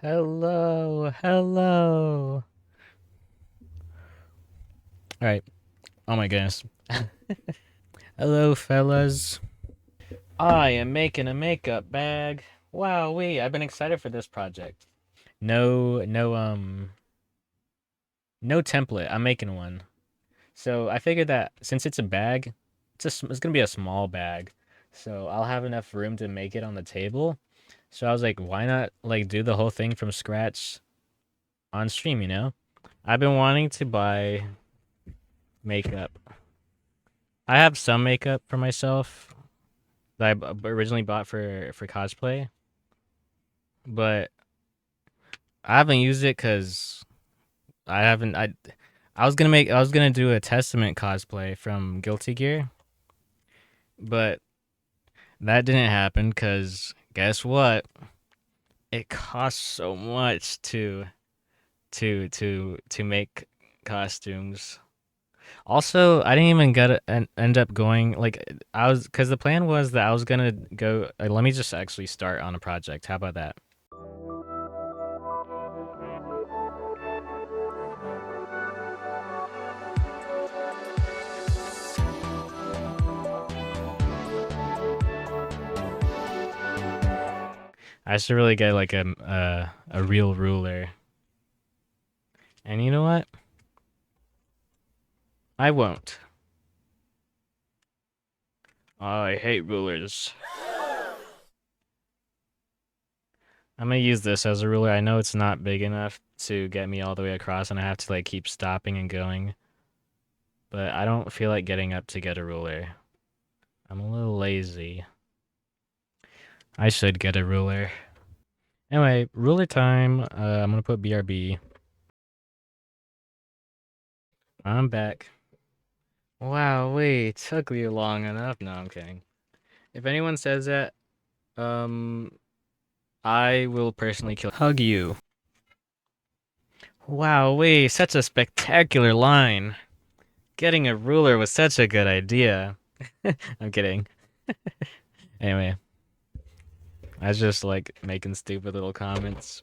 Hello, hello. All right. Oh my goodness. Hello, fellas. I am making a makeup bag. Wow, I've been excited for this project. No template. I'm making one. So I figured that since it's a bag, it's gonna be a small bag. So I'll have enough room to make it on the table. So I was like, why not like do the whole thing from scratch on stream, you know? I've been wanting to buy makeup. I have some makeup for myself that originally bought for cosplay, but I haven't used it because I haven't. I was gonna do a Testament cosplay from Guilty Gear, but that didn't happen because guess what? It costs so much to make costumes. Also, I didn't even end up going like I was because the plan was that I was gonna go. Let me just actually start on a project. How about that? I should really get like a real ruler. And you know what? I won't. I hate rulers. I'm gonna use this as a ruler. I know it's not big enough to get me all the way across, and I have to like keep stopping and going. But I don't feel like getting up to get a ruler. I'm a little lazy. I should get a ruler. Anyway, ruler time. I'm gonna put BRB. I'm back. Wow, wait, took you long enough. No, I'm kidding. If anyone says that, um, I will personally hug you. Wow, wait, such a spectacular line. Getting a ruler was such a good idea. I'm kidding. Anyway, I was just like making stupid little comments.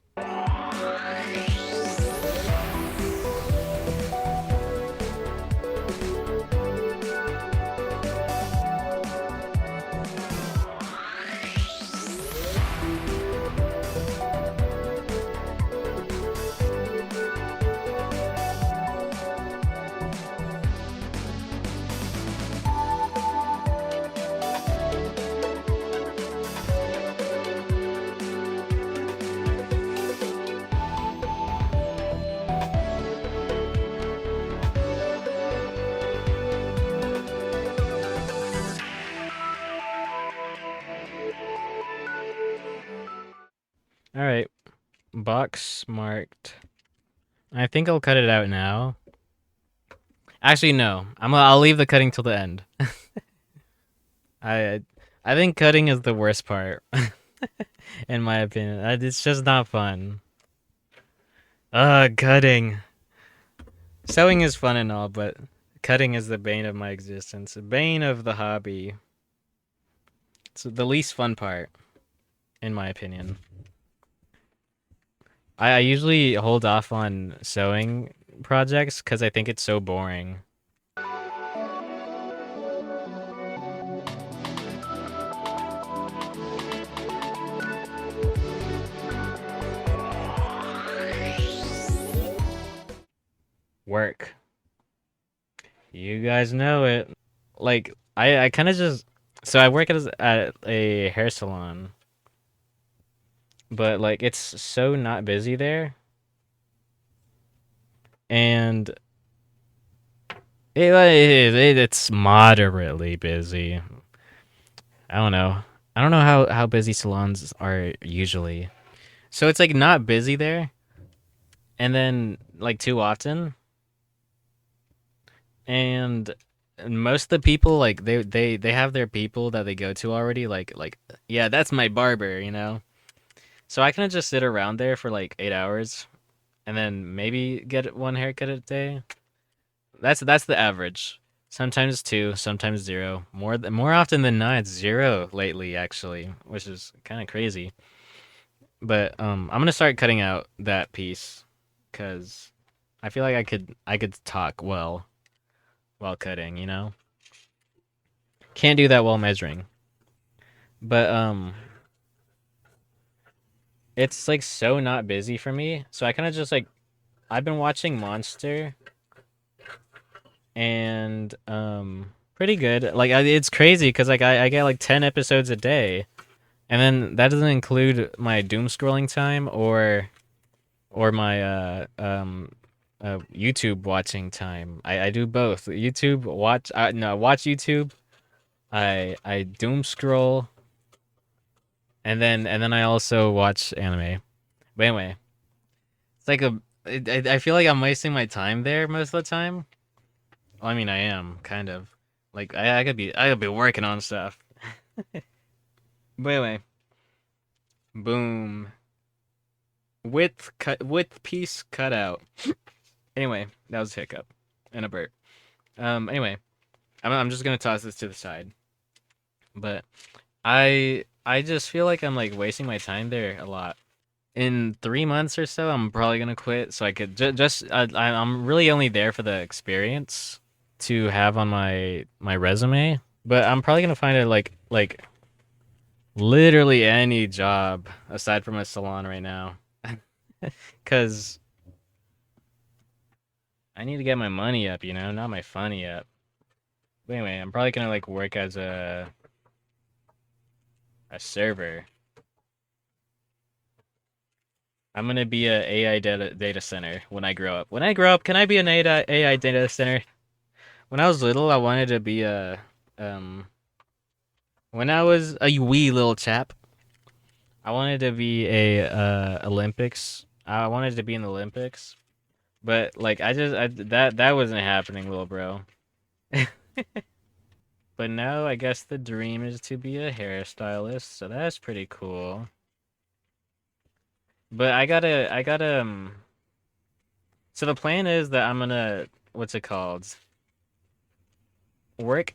All right, box marked. I think I'll cut it out now. Actually, no. I'll leave the cutting till the end. I I think cutting is the worst part, in my opinion. It's just not fun. Cutting. Sewing is fun and all, but cutting is the bane of my existence. The bane of the hobby. It's the least fun part, in my opinion. I usually hold off on sewing projects because I think it's so boring. Work. You guys know it. Like, I kind of just. So I work at a hair salon, but like it's so not busy there, and it's moderately busy. I don't know. I don't know how busy salons are usually. So it's like not busy there, and then like too often, and most of the people like they have their people that they go to already. Like yeah, that's my barber, you know. So I kind of just sit around there for like 8 hours, and then maybe get one haircut a day. That's the average. Sometimes two, sometimes zero. More often than not, it's zero lately, actually, which is kind of crazy. But I'm gonna start cutting out that piece, cause I feel like I could talk well while cutting. Can't do that while measuring. But it's like so not busy for me. So I kind of just like I've been watching Monster and pretty good. Like it's crazy because like I get like 10 episodes a day, and then that doesn't include my doom scrolling time or my YouTube watching time. I do both. YouTube watch no watch YouTube. I doom scroll and then I also watch anime. But anyway, it's like I feel like I'm wasting my time there most of the time. Well, I mean, I am kind of like I could be working on stuff. But anyway, boom, width piece cut out. Anyway, that was a hiccup and a burp. Anyway, I'm just gonna toss this to the side. But I just feel like I'm like wasting my time there a lot. In 3 months or so, I'm probably gonna quit so I could just I'm really only there for the experience to have on my resume. But I'm probably gonna find it like literally any job aside from a salon right now, cause I need to get my money up, not my funny up. But anyway, I'm probably gonna like work as a server. I'm gonna be a AI data center when I grow up. When I grow up, can I be an AI data center? When I was little, I wanted to be a when I was a wee little chap, I wanted to be a Olympics. I wanted to be in the Olympics, but like that wasn't happening, little bro. But now I guess the dream is to be a hairstylist, so that's pretty cool. But I gotta. So the plan is that I'm gonna what's it called? Work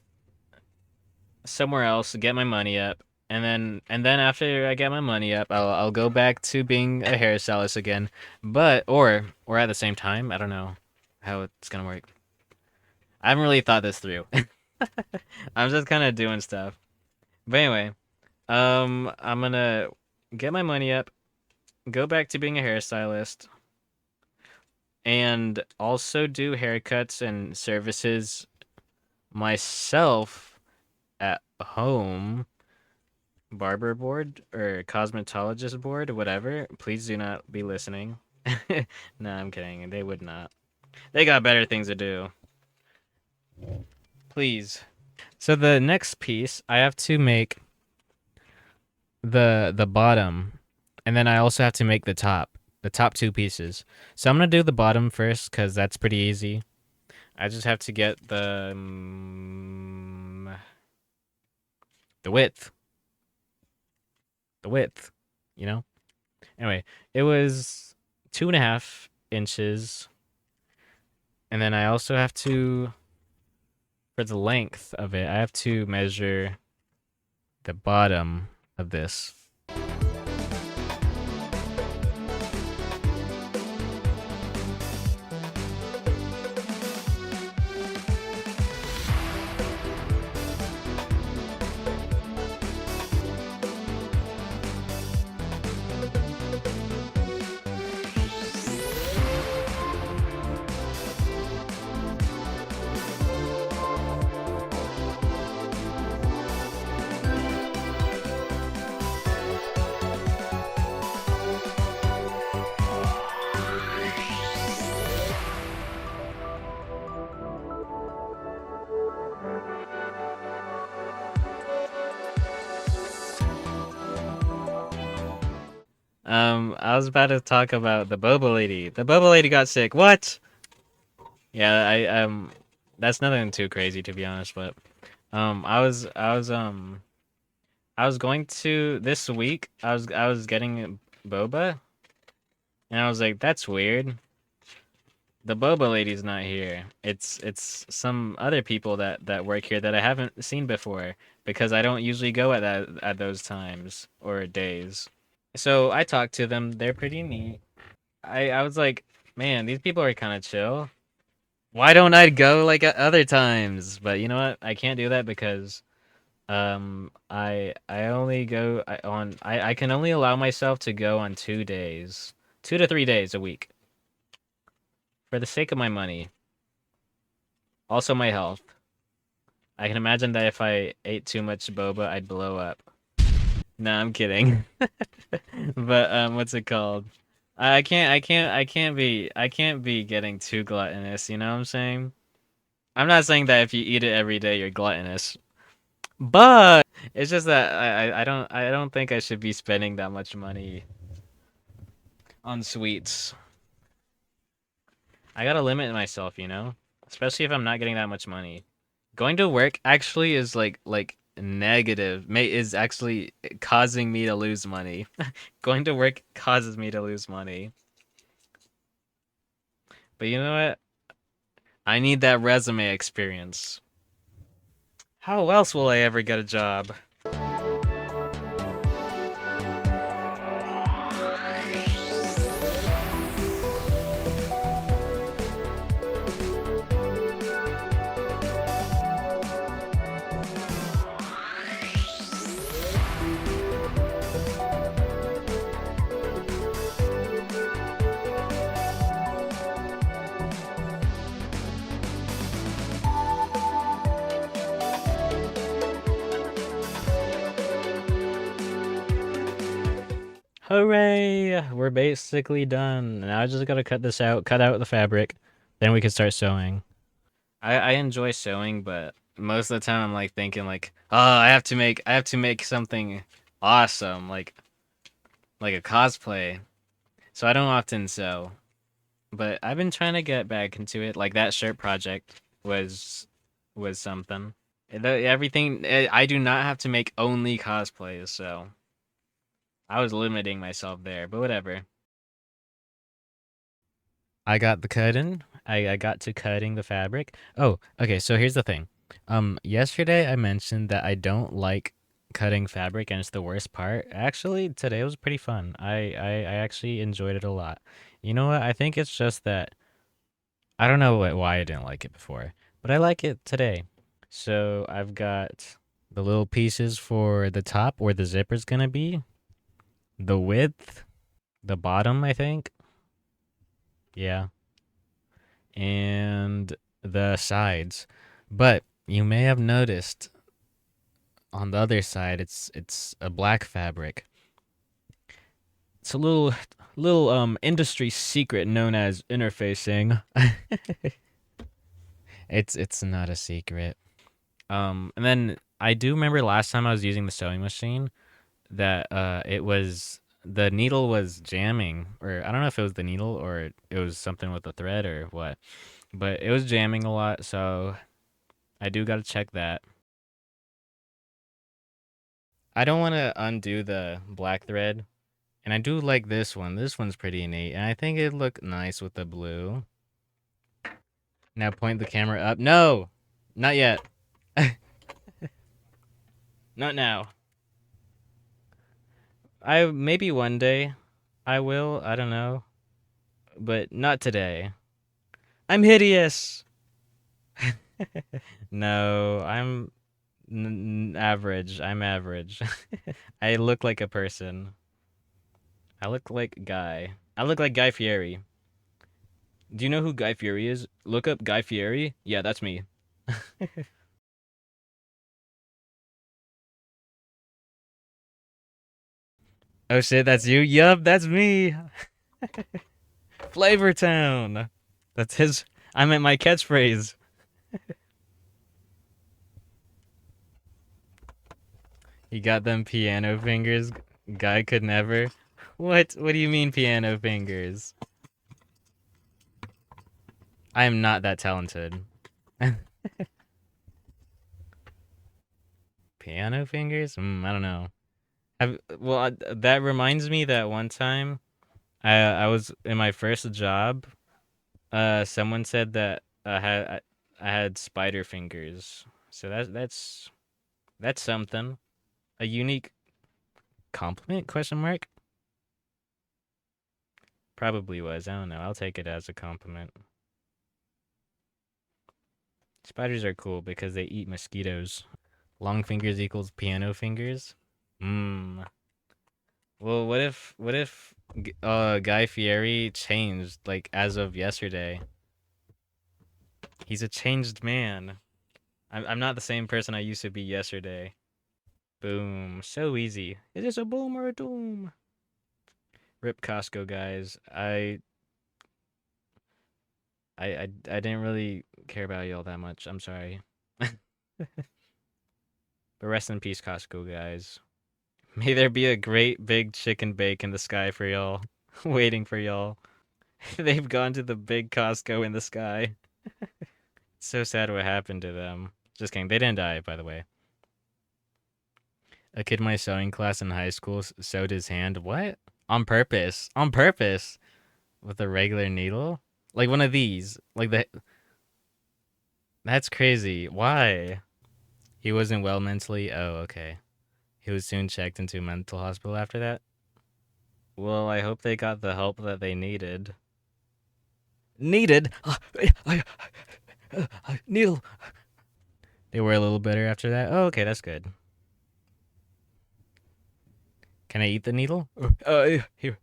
somewhere else, get my money up, and then after I get my money up, I'll go back to being a hairstylist again. But or at the same time, I don't know how it's gonna work. I haven't really thought this through. I'm just kind of doing stuff. But anyway, I'm gonna get my money up, go back to being a hairstylist, and also do haircuts and services myself at home. Barber board or cosmetologist board, whatever. Please do not be listening. No, I'm kidding. They would not. They got better things to do. Please. So the next piece, I have to make the bottom, and then I also have to make the top two pieces. So I'm gonna do the bottom first because that's pretty easy. I just have to get the width, the width, you know. Anyway, it was 2.5 inches, and then I also have to for the length of it, I have to measure the bottom of this. I was about to talk about the boba lady. The boba lady got sick. What? Yeah, that's nothing too crazy to be honest, but I was going to this week. I was getting boba, and I was like, that's weird. The boba lady's not here. It's some other people that work here that I haven't seen before because I don't usually go at those times or days. So I talked to them. They're pretty neat. I was like, man, these people are kind of chill. Why don't I go like at other times? But you know what? I can't do that because I only go I can only allow myself to go on 2 days, 2 to 3 days a week for the sake of my money, also my health. I can imagine that if I ate too much boba, I'd blow up. No, I'm kidding. But what's it called? I can't be getting too gluttonous, you know what I'm saying? I'm not saying that if you eat it every day you're gluttonous, but it's just that I don't think I should be spending that much money on sweets. I gotta limit myself, you know? Especially if I'm not getting that much money. Going to work actually is like negative. May is actually causing me to lose money. Going to work causes me to lose money. But you know what? I need that resume experience. How else will I ever get a job? Hooray! We're basically done. Now I just gotta cut this out, cut out the fabric, then we can start sewing. I enjoy sewing, but most of the time I'm like thinking like, oh, I have to make something awesome, like a cosplay. So I don't often sew. But I've been trying to get back into it. Like that shirt project was something. Everything I do not have to make only cosplays, so I was limiting myself there, but whatever. I got the cutting. I got to cutting the fabric. Oh, okay, so here's the thing. Yesterday I mentioned that I don't like cutting fabric and it's the worst part. Actually, today was pretty fun. I actually enjoyed it a lot. You know what? I think it's just that I don't know why I didn't like it before, but I like it today. So I've got the little pieces for the top where the zipper's gonna be, the width, the bottom, I think. Yeah. And the sides. But you may have noticed on the other side it's a black fabric. It's a little industry secret known as interfacing. It's not a secret. And then I do remember last time I was using the sewing machine that it was the needle was jamming, or I don't know if it was the needle or it was something with the thread or what, but it was jamming a lot, so I do got to check that. I don't want to undo the black thread, and I do like this one. This one's pretty neat, and I think it'd look nice with the blue. Now point the camera up. No, not yet. Not now. I maybe one day I will. I don't know, but not today. I'm hideous. No, I'm average. I'm average. I look like a person. I look like Guy. I look like Guy Fieri. Do you know who Guy Fieri is? Look up Guy Fieri. Yeah, that's me. Oh shit, that's you? Yup, that's me. Flavor Town. That's his. I meant my catchphrase. He got them piano fingers. Guy could never. What? What do you mean piano fingers? I am not that talented. Piano fingers? I don't know. That reminds me that one time I was in my first job. Someone said that I had spider fingers. So that's something. A unique compliment? Question mark. Probably was. I don't know. I'll take it as a compliment. Spiders are cool because they eat mosquitoes. Long fingers equals piano fingers? Mmm. Well, what if Guy Fieri changed like as of yesterday? He's a changed man. I'm not the same person I used to be yesterday. Boom. So easy. Is this a boom or a doom? Rip Costco, guys. I didn't really care about y'all that much. I'm sorry. But rest in peace, Costco, guys. May there be a great big chicken bake in the sky for y'all. Waiting for y'all. They've gone to the big Costco in the sky. It's so sad what happened to them. Just kidding. They didn't die, by the way. A kid in my sewing class in high school sewed his hand. What? On purpose. On purpose. With a regular needle? Like one of these. Like the. That's crazy. Why? He wasn't well mentally. Oh, okay. He was soon checked into a mental hospital after that. Well, I hope they got the help that they needed. Needed? Needle. They were a little better after that. Oh, okay, that's good. Can I eat the needle? Here.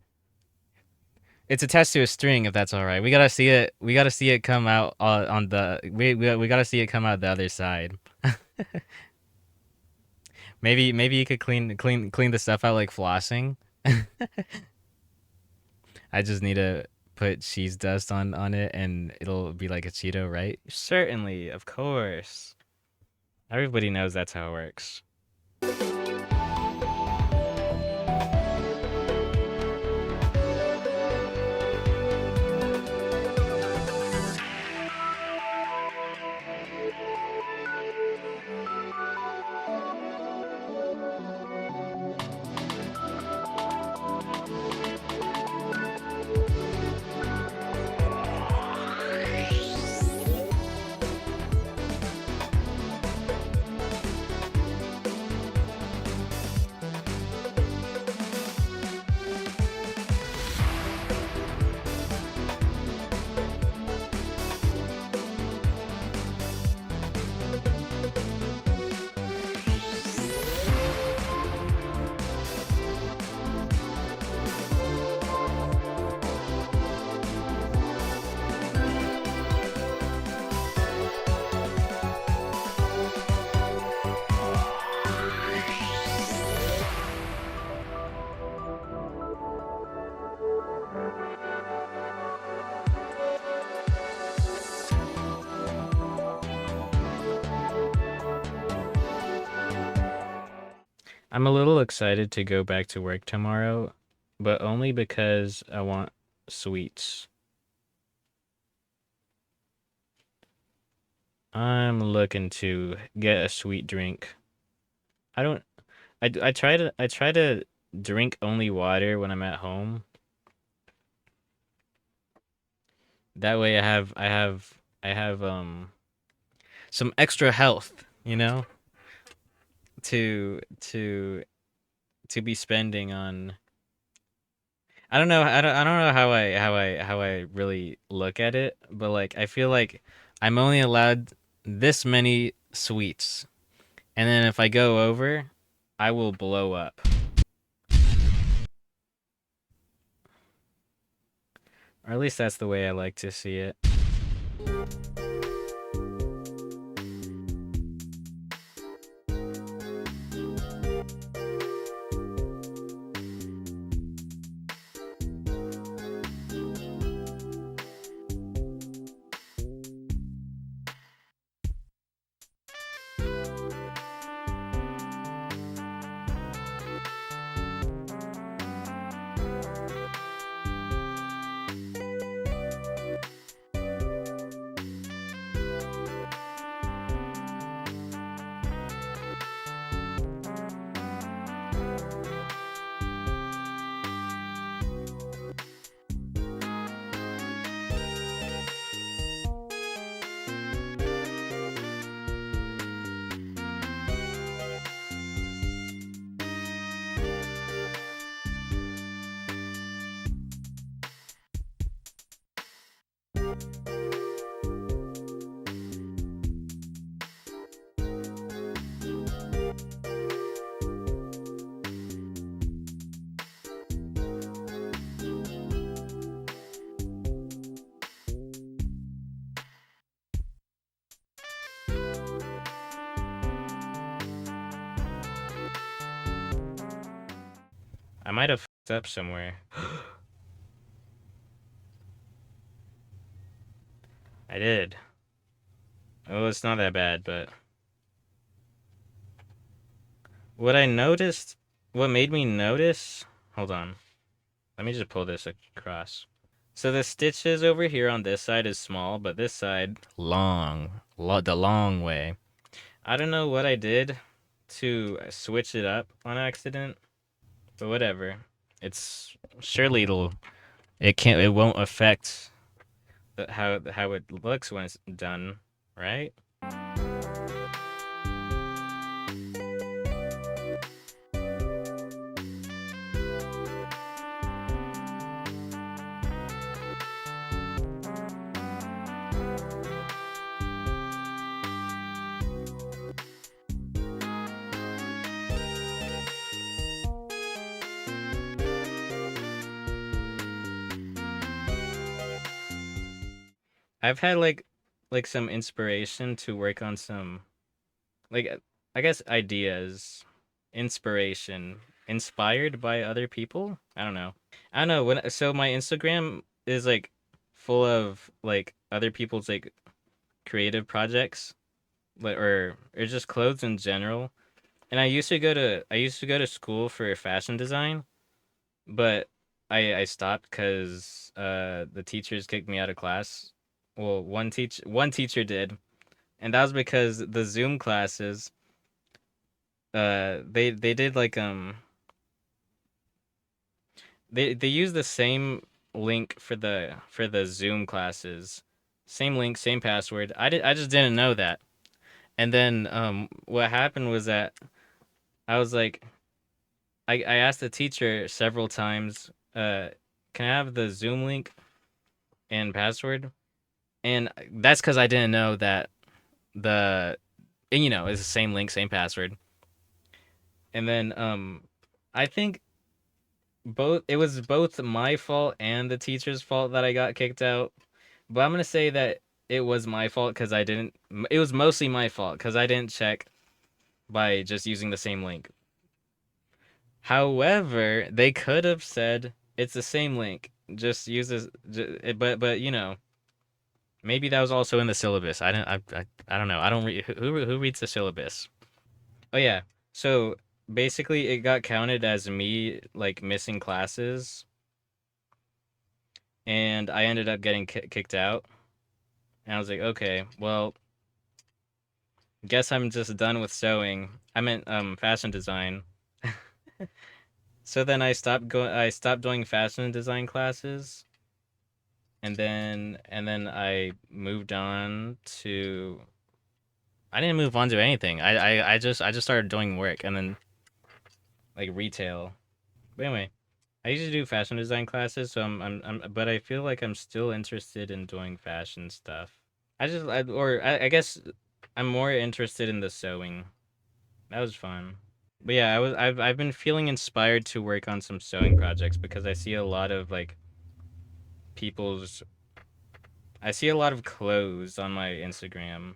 It's attached to a string, if that's all right. We gotta see it. We gotta see it come out on the. We gotta see it come out the other side. Maybe you could clean the stuff out like flossing. I just need to put cheese dust on it, and it'll be like a Cheeto, right? Certainly, of course. Everybody knows that's how it works. I'm a little excited to go back to work tomorrow, but only because I want sweets. I'm looking to get a sweet drink. I don't I try to drink only water when I'm at home. That way I have some extra health, to be spending on. I don't know how I really look at it, but like I feel like I'm only allowed this many sweets. And then if I go over, I will blow up. Or at least that's the way I like to see it. I might have fucked up somewhere. I did. Oh, it's not that bad, but what I noticed, what made me notice, hold on. Let me just pull this across. So the stitches over here on this side is small, but this side long, the long way. I don't know what I did to switch it up on accident, but whatever. It's surely it won't affect how it looks when it's done, right? I've had like some inspiration to work on some like I guess ideas, inspiration, inspired by other people. I don't know. I don't know when. So my Instagram is like full of like other people's like creative projects, like or just clothes in general. And I used to go to school for fashion design, but I stopped because the teachers kicked me out of class. Well, one teacher did, and that was because the Zoom classes they did like they use the same link for the Zoom classes. Same link, same password. I just didn't know that. And then what happened was that I was like I asked the teacher several times, can I have the Zoom link and password? And that's cuz I didn't know that the and, you know, it's the same link, same password. And then I think both it was both my fault and the teacher's fault that I got kicked out. But I'm gonna say that it was my fault because I didn't. It was mostly my fault because I didn't check by just using the same link. However, they could have said it's the same link. Just use this. But you know, maybe that was also in the syllabus. I don't know. I don't read who reads the syllabus. Oh yeah. So basically, it got counted as me like missing classes, and I ended up getting kicked out. And I was like, okay, well, guess I'm just done with sewing. I meant fashion design. So then I stopped doing fashion design classes, and then I moved on to I didn't move on to anything. I just started doing work and then like retail. But anyway, I usually do fashion design classes, so but I feel like I'm still interested in doing fashion stuff. I guess I'm more interested in the sewing. That was fun. But yeah, I've been feeling inspired to work on some sewing projects because people's I see a lot of clothes on my Instagram.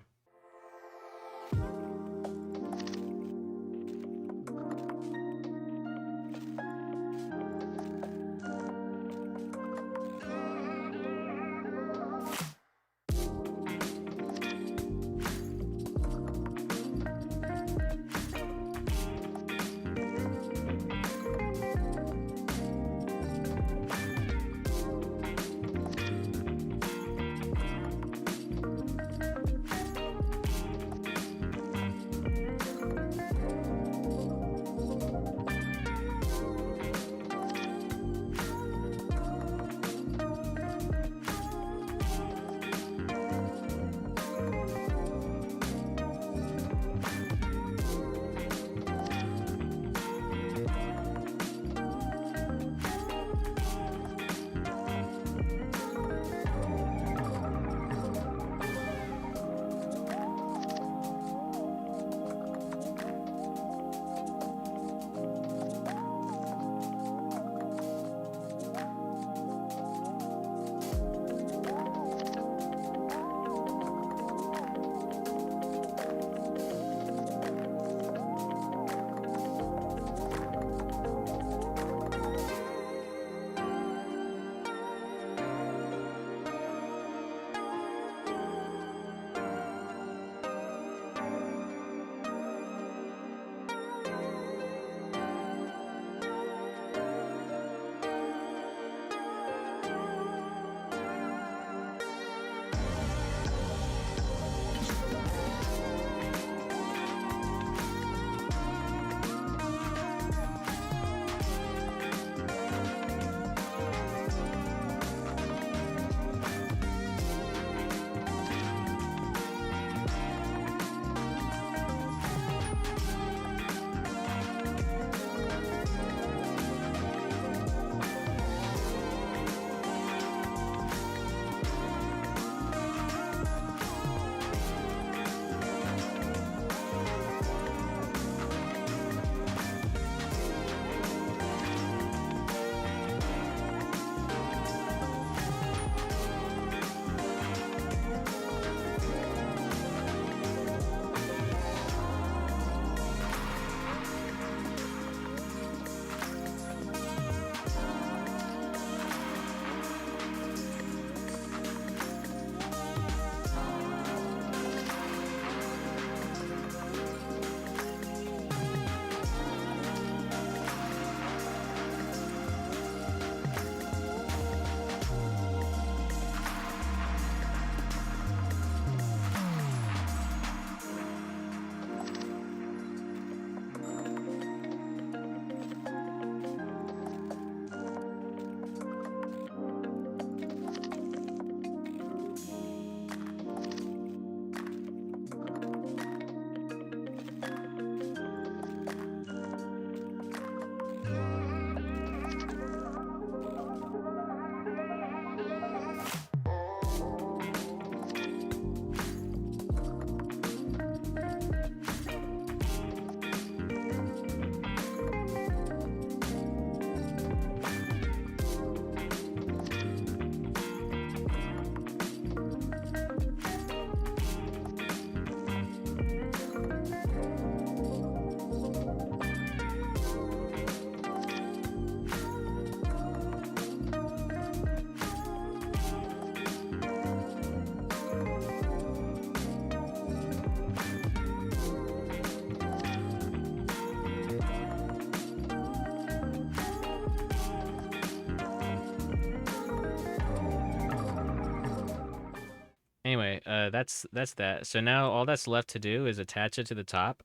Anyway, that's that. So now all that's left to do is attach it to the top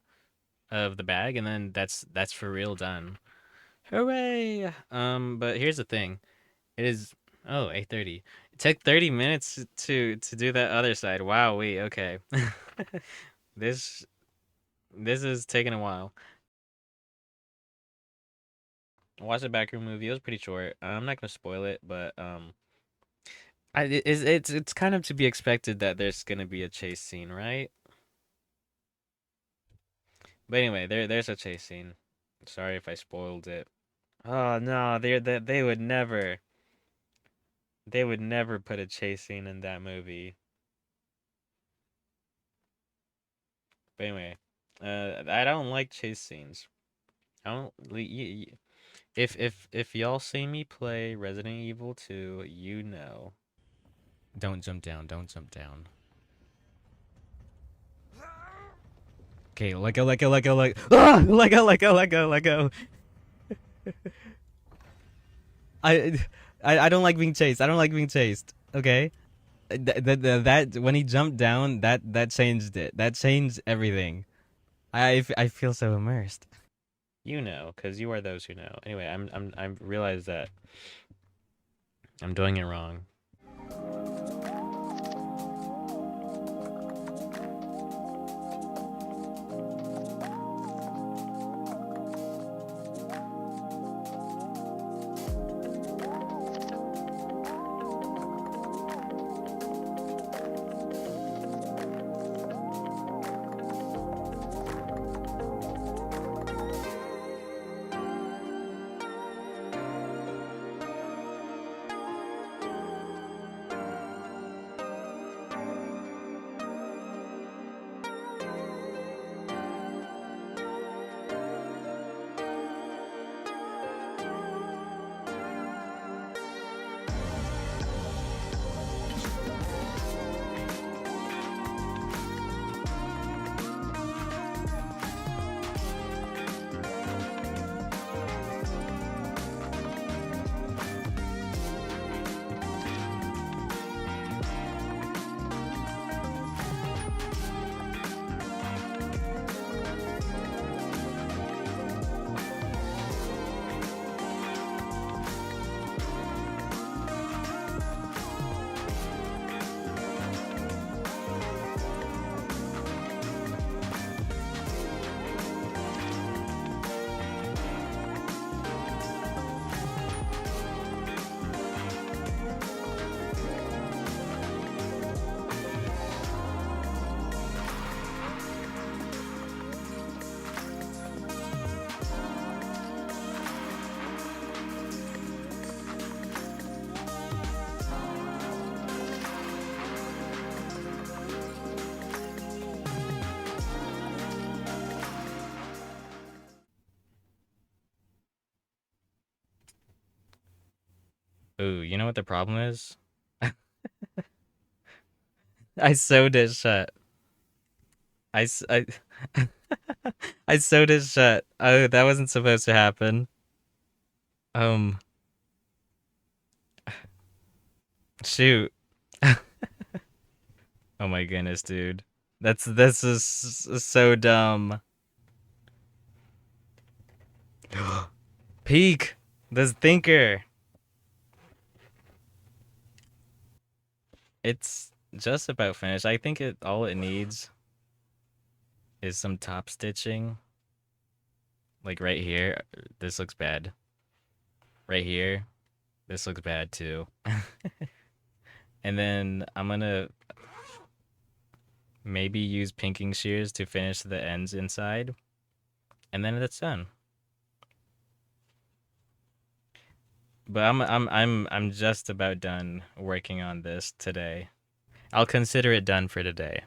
of the bag, and then that's for real done. Hooray! But here's the thing. It is 8:30. It took 30 minutes to do that other side. Wow, wait, okay. This this is taking a while. I watched the backroom movie. It was pretty short. I'm not gonna spoil it, but it's kind of to be expected that there's gonna be a chase scene, right? But anyway, there's a chase scene. Sorry if I spoiled it. Oh no, they would never. They would never put a chase scene in that movie. But anyway, I don't like chase scenes. I don't. If y'all see me play Resident Evil 2, you know. Don't jump down. Don't jump down. Okay, let go, let go, let go, let go. Ah! Let go, let go, let go, let go. I, I don't like being chased. I don't like being chased. Okay. That when he jumped down, that changed it. That changed everything. I feel so immersed. You know, because you are those who know. Anyway, I realize that I'm doing it wrong. Ooh, you know what the problem is? I sewed it shut. I I sewed it shut. Oh, that wasn't supposed to happen. Um, shoot. Oh my goodness, dude. This is so dumb. Peak, this thinker. It's just about finished. I think it all it needs is some top stitching. Like right here. This looks bad. Right here. This looks bad too. And then I'm gonna maybe use pinking shears to finish the ends inside. And then that's done. But I'm just about done working on this today. I'll consider it done for today.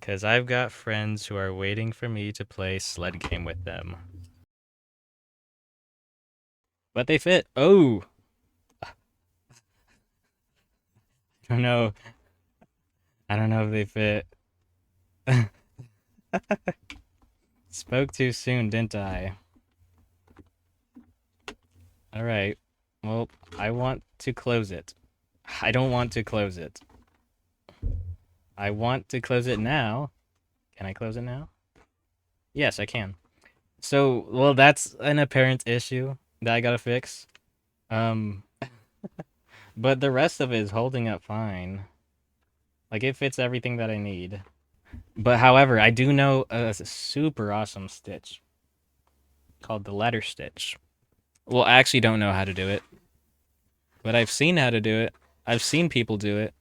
Cause I've got friends who are waiting for me to play Sled Game with them. But they fit. Oh, I don't know. I don't know if they fit. Spoke too soon, didn't I? All right. Well, I want to close it. I don't want to close it. I want to close it now. Can I close it now? Yes, I can. So, well, that's an apparent issue that I gotta fix. Um, but the rest of it is holding up fine. Like, it fits everything that I need. But however, I do know a super awesome stitch called the letter stitch. Well, I actually don't know how to do it, but I've seen how to do it. I've seen people do it.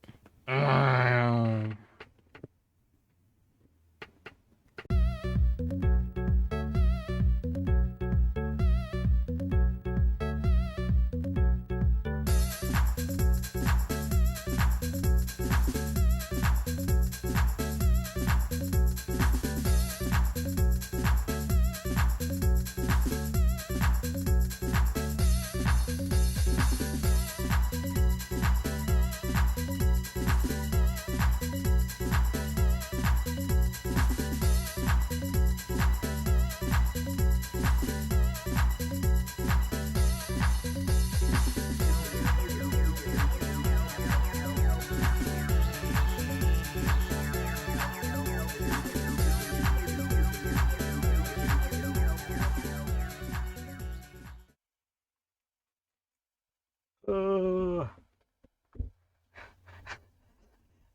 Oh,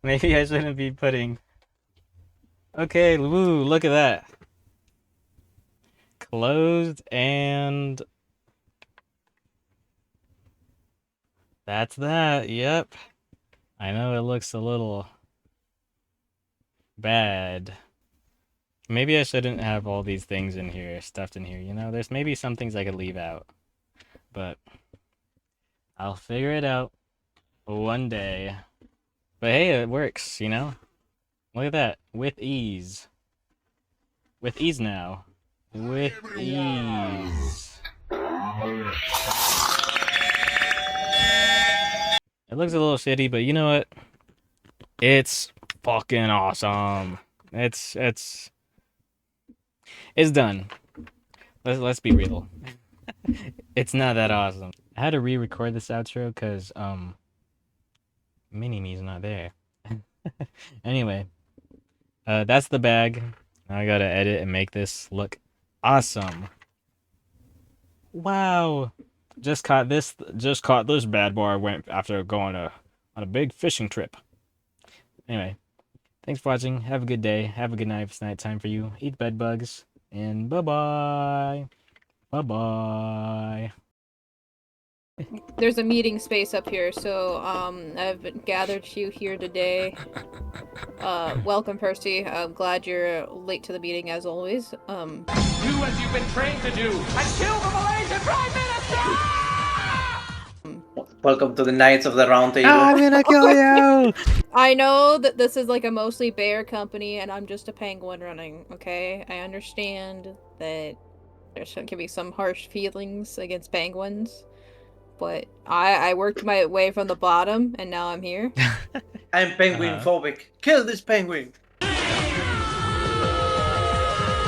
maybe I shouldn't be putting. Okay, woo, look at that. Closed, and that's that. Yep. I know it looks a little bad. Maybe I shouldn't have all these things in here, stuffed in here. You know, there's maybe some things I could leave out, but I'll figure it out one day. But hey, it works, you know? Look at that. With ease. With ease now. With ease. It looks a little shitty, but you know what? It's fucking awesome. It's done. Let's be real. It's not that awesome. I had to re-record this outro because Mini-Me's not there. Anyway, that's the bag. Now I gotta edit and make this look awesome. Wow. Just caught this bad boy. I went after going on a big fishing trip. Anyway, thanks for watching. Have a good day. Have a good night if it's night time for you. Eat bed bugs. And bye-bye. Bye-bye. There's a meeting space up here, so I've gathered you here today. Welcome, Percy. I'm glad you're late to the meeting as always. Do as you've been trained to do and kill the Malaysian Prime Minister! Welcome to the Knights of the Round Table. I'm gonna kill you! I know that this is like a mostly bear company, and I'm just a penguin running. Okay, I understand that there's can be some harsh feelings against penguins, but I worked my way from the bottom, and now I'm here. I'm penguin phobic. Kill this penguin!